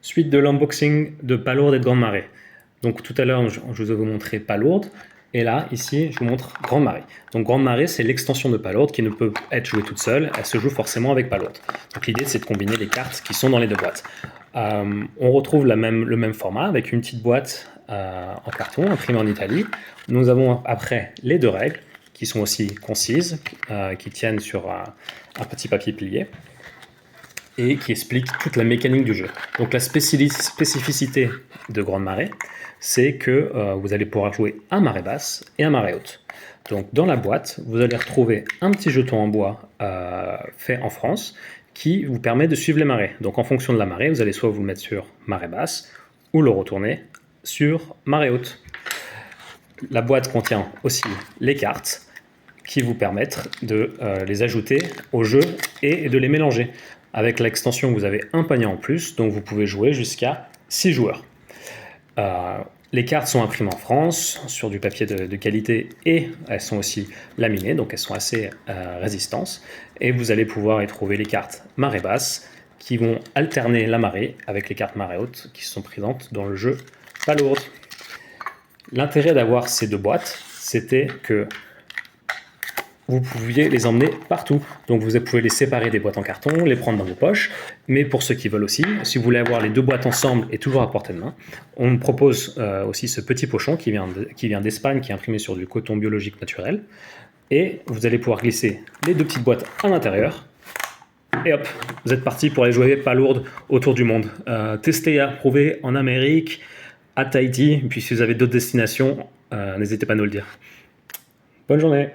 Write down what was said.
Suite de l'unboxing de Palourde et de Grande Marée. Donc tout à l'heure, je vous ai montré Palourde, et là, ici, je vous montre Grande Marée. Donc Grande Marée, c'est l'extension de Palourde qui ne peut être jouée toute seule, elle se joue forcément avec Palourde. Donc l'idée, c'est de combiner les cartes qui sont dans les deux boîtes. On retrouve le même format avec une petite boîte en carton imprimée en Italie. Nous avons après les deux règles qui sont aussi concises, qui tiennent sur un petit papier plié et qui explique toute la mécanique du jeu. Donc la spécificité de Grande Marée, c'est que vous allez pouvoir jouer à marée basse et à marée haute. Donc dans la boîte, vous allez retrouver un petit jeton en bois fait en France qui vous permet de suivre les marées. Donc en fonction de la marée, vous allez soit vous le mettre sur marée basse ou le retourner sur marée haute. La boîte contient aussi les cartes qui vous permettent de les ajouter au jeu et de les mélanger. Avec l'extension, vous avez un panier en plus, donc vous pouvez jouer jusqu'à 6 joueurs. Les cartes sont imprimées en France, sur du papier de qualité, et elles sont aussi laminées, donc elles sont assez résistantes. Et vous allez pouvoir y trouver les cartes marée basse, qui vont alterner la marée avec les cartes marée haute, qui sont présentes dans le jeu Palourde. L'intérêt d'avoir ces deux boîtes, c'était que vous pouviez les emmener partout. Donc vous pouvez les séparer des boîtes en carton, les prendre dans vos poches. Mais pour ceux qui veulent aussi, si vous voulez avoir les deux boîtes ensemble et toujours à portée de main, on propose aussi ce petit pochon qui vient d'Espagne, qui est imprimé sur du coton biologique naturel. Et vous allez pouvoir glisser les deux petites boîtes à l'intérieur. Et hop, vous êtes parti pour aller jouer Palourde autour du monde. Tester et approuver en Amérique, à Tahiti. Et puis si vous avez d'autres destinations, n'hésitez pas à nous le dire. Bonne journée!